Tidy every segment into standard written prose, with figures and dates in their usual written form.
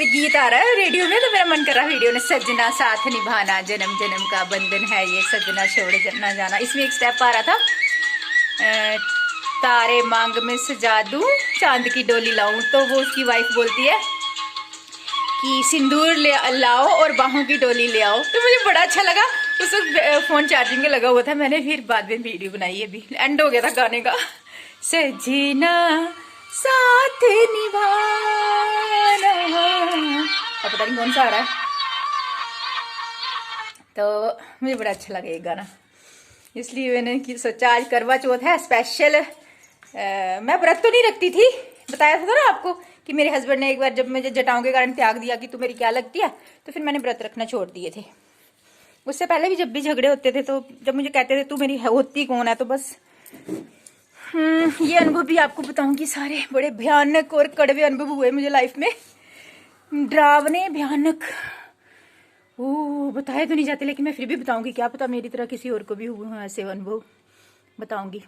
गीत आ रहा है रेडियो में, तो मेरा मन कर रहा है वीडियो ने सजना साथ निभाना, जन्म जन्म का बंधन है ये, सजना छोड़ ना जाना। इसमें एक स्टेप आ रहा था, तारे मांग में सजा दूं, चांद की डोली लाऊं। तो वो उसकी वाइफ बोलती है कि सिंदूर ले लाओ और बाहों की डोली ले आओ। तो मुझे बड़ा अच्छा लगा। उस वक्त फोन चार्जिंग में लगा हुआ था, मैंने फिर बाद में वीडियो बनाई है। अभी एंड हो गया था गाने का, सजना साथ निभाना। अब पता नहीं कौन सा आ रहा है, तो मुझे बड़ा अच्छा लगा ये गाना, इसलिए मैंने सोचा आज करवा चौथ है स्पेशल। मैं व्रत तो नहीं रखती थी, बताया था ना आपको कि मेरे हस्बैंड ने एक बार जब मुझे जटाओं के कारण त्याग दिया कि तू मेरी क्या लगती है, तो फिर मैंने व्रत रखना छोड़ दिए थे। उससे पहले भी जब भी झगड़े होते थे, तो जब मुझे कहते थे तू मेरी होती कौन है, तो बस ये अनुभव भी आपको बताऊंगी। सारे बड़े भयानक और कड़वे अनुभव हुए मुझे लाइफ में, डरावने भयानक। वो बताए तो नहीं जाते, लेकिन मैं फिर भी बताऊंगी, क्या पता मेरी तरह किसी और को भी हुए ऐसे अनुभव, बताऊंगी।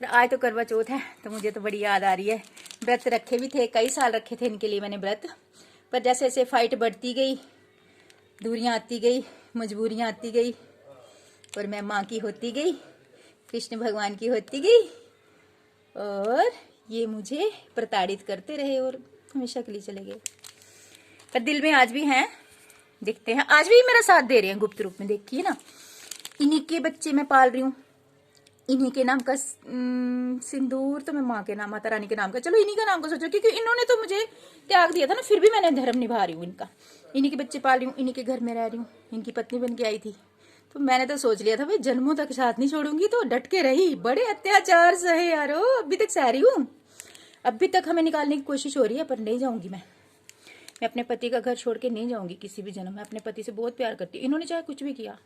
आज तो करवा चौथ है, तो मुझे तो बड़ी याद आ रही है। व्रत रखे भी थे, कई साल रखे थे इनके लिए मैंने व्रत, पर जैसे जैसे फाइट बढ़ती गई, दूरियां आती गई, मजबूरियां आती गई, और मैं माँ की होती गई, कृष्ण भगवान की होती गई, और ये मुझे प्रताड़ित करते रहे और हमेशा के लिए चले गए। पर दिल में आज भी हैं, दिखते हैं, आज भी मेरा साथ दे रहे हैं गुप्त रूप में। देखिए ना, इन्हीं के बच्चे मैं पाल रही हूँ, इन्हीं के नाम का सिंदूर तो मैं माँ के नाम, माता रानी के नाम का, चलो इन्हीं का नाम का सोचो, क्योंकि इन्होंने तो मुझे त्याग दिया था ना, फिर भी मैंने धर्म निभा रही हूँ इनका। इन्हीं के बच्चे पाल रही हूँ, इन्हीं के घर में रह रही हूँ, इनकी पत्नी बन के आई थी। तो मैंने तो सोच लिया था भाई जन्मों तक साथ नहीं छोड़ूंगी, तो डट के रही। बड़े अत्याचार सहे यारो, अभी तक सह रही हूँ, अभी तक हमें निकालने की कोशिश हो रही है, पर नहीं जाऊंगी मैं अपने पति का घर छोड़ के नहीं जाऊंगी किसी भी जन्म में। अपने पति से बहुत प्यार करती हूँ, इन्होंने चाहे कुछ भी किया,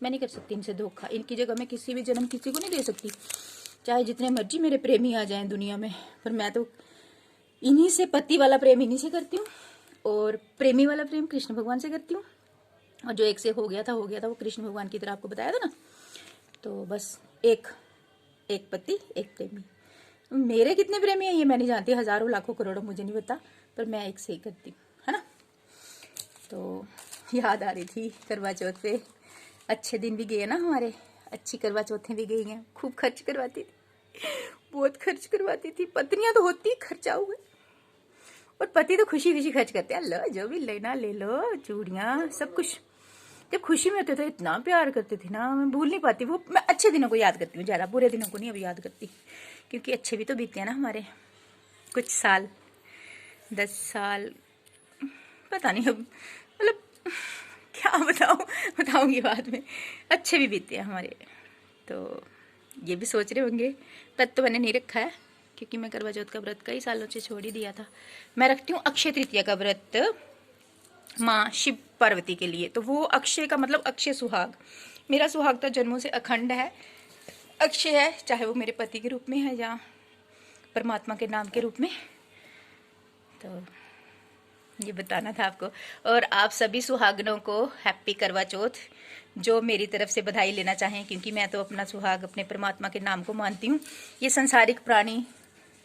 मैं नहीं कर सकती इनसे धोखा। इनकी जगह मैं किसी भी जन्म किसी को नहीं दे सकती, चाहे जितने मर्जी मेरे प्रेमी आ जाएं दुनिया में, पर मैं तो इन्हीं से, पति वाला प्रेम इन्हीं से करती हूँ, और प्रेमी वाला प्रेम कृष्ण भगवान से करती हूँ। और जो एक से हो गया था वो कृष्ण भगवान की तरह आपको बताया था ना। तो बस एक पति एक प्रेमी। मेरे कितने प्रेमी हैं ये मैं नहीं जानती, हजारों लाखों करोड़ों मुझे नहीं पता, पर मैं एक से ही करती हूँ, है ना। तो याद आ रही थी करवा चौथ पे, अच्छे दिन भी गए ना हमारे, अच्छी करवा चौथें भी गई हैं। खूब खर्च करवाती थी, बहुत खर्च करवाती थी। पत्नियां तो होती खर्चा हुए, और पति तो खुशी खुशी खर्च करते हैं, लो जो भी लेना ले लो, चूड़ियां सब कुछ। जब खुशी में होते थे इतना प्यार करते थे ना, मैं भूल नहीं पाती वो। मैं अच्छे दिनों को याद करती हूँ ज़्यादा, बुरे दिनों को नहीं अभी याद करती, क्योंकि अच्छे भी तो बीते हैं ना हमारे कुछ साल, 10 साल, पता नहीं अब, मतलब क्या बताऊंगी बाद में। अच्छे भी बीते हैं हमारे। तो ये भी सोच रहे होंगे, व्रत तो मैंने नहीं रखा है, क्योंकि मैं करवा चौथ का व्रत कई सालों से छोड़ ही दिया था। मैं रखती हूँ अक्षय तृतीया का व्रत माँ शिव पार्वती के लिए। तो वो अक्षय का मतलब अक्षय सुहाग, मेरा सुहाग तो जन्मों से अखंड है, अक्षय है, चाहे वो मेरे पति के रूप में है या परमात्मा के नाम के रूप में। तो ये बताना था आपको। और आप सभी सुहागनों को हैप्पी करवा चौथ, जो मेरी तरफ से बधाई लेना चाहें, क्योंकि मैं तो अपना सुहाग अपने परमात्मा के नाम को मानती हूँ। ये संसारिक प्राणी,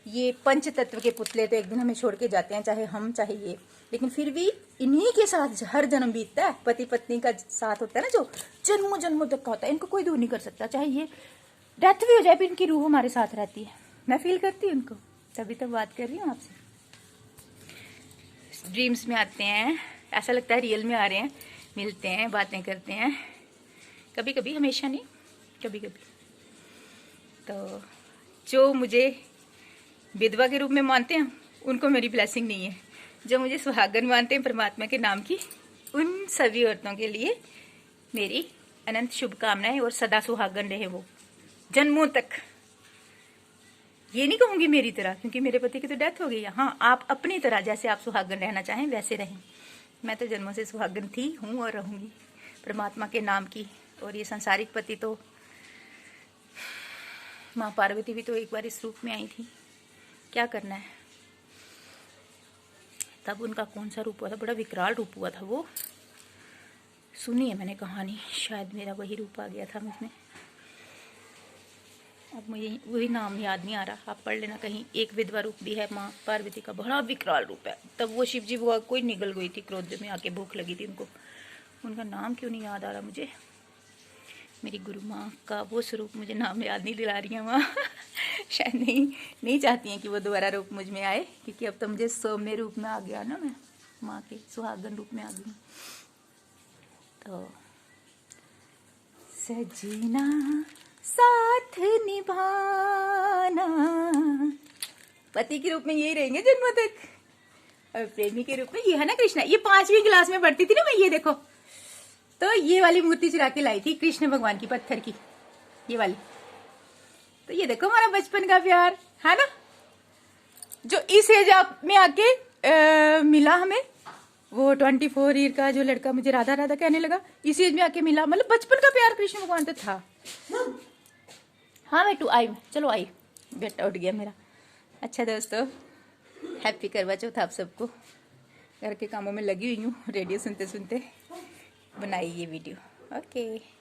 ये पंच तत्व के पुतले तो एक दिन हमें छोड़ के जाते हैं, चाहे हम चाहे ये, लेकिन फिर भी इन्हीं के साथ हर जन्म बीतता है। पति पत्नी का साथ होता है ना, जो जन्मों जन्मों तक का होता है, इनको कोई दूर नहीं कर सकता। चाहे ये डेथ भी हो जाए, फिर इनकी रूह हमारे साथ रहती है। मैं फील करती हूँ इनको, तभी तो बात कर रही हूँ आपसे। ड्रीम्स में आते हैं, ऐसा लगता है रियल में आ रहे हैं, मिलते हैं, बातें करते हैं, कभी कभी, हमेशा नहीं, कभी कभी। तो जो मुझे विधवा के रूप में मानते हैं उनको मेरी ब्लेसिंग नहीं है, जो मुझे सुहागन मानते हैं परमात्मा के नाम की, उन सभी औरतों के लिए मेरी अनंत शुभकामनाएं, और सदा सुहागन रहे वो जन्मों तक। ये नहीं कहूंगी मेरी तरह, क्योंकि मेरे पति की तो डेथ हो गई है। हाँ, आप अपनी तरह जैसे आप सुहागन रहना चाहें वैसे रहें। मैं तो जन्मों से सुहागन थी, हूँ और रहूंगी परमात्मा के नाम की। और ये संसारिक पति तो, माँ पार्वती भी तो एक बार इस रूप में आई थी, क्या करना है। तब उनका कौन सा रूप हुआ था, बड़ा विकराल रूप हुआ था वो, सुनी है मैंने कहानी, शायद मेरा वही रूप आ गया था मुझमें। अब मुझे वही नाम याद नहीं आ रहा, आप पढ़ लेना कहीं। एक विधवा रूप भी है माँ पार्वती का, बड़ा विकराल रूप है। तब वो शिव जी वो कोई निगल गई थी क्रोध में आके, भूख लगी थी उनको। उनका नाम क्यों नहीं याद आ रहा मुझे, मेरी गुरु माँ का वो स्वरूप मुझे नाम याद नहीं दिला रही है माँ। शायद नहीं चाहती हैं कि वो दोबारा रूप मुझ में आए, क्योंकि अब तो मुझे सौम्य रूप में आ गया ना, मैं माँ के सुहागन रूप में आ गई। तो सजीना साथ निभाना, पति के रूप में यही रहेंगे जन्मों तक, और प्रेमी के रूप में ये है ना कृष्णा। ये 5वीं क्लास में पढ़ती थी ना मैं, ये देखो, तो ये वाली मूर्ति चुरा के लाई थी कृष्ण भगवान की, पत्थर की, ये वाली। तो ये देखो हमारा बचपन का प्यार है ना, जो इस एज में आके मिला हमें। वो 24 ईयर का जो लड़का मुझे राधा राधा कहने लगा, इस एज में आके मिला। मतलब बचपन का प्यार कृष्ण भगवान तो था। हाँ मैं टू आई, चलो आई, बेटा उठ गया मेरा। अच्छा दोस्तों, हैप्पी करवा चौथ आप सबको। घर के कामों में लगी हुई हूँ, रेडियो सुनते सुनते बनाई ये वीडियो। ओके।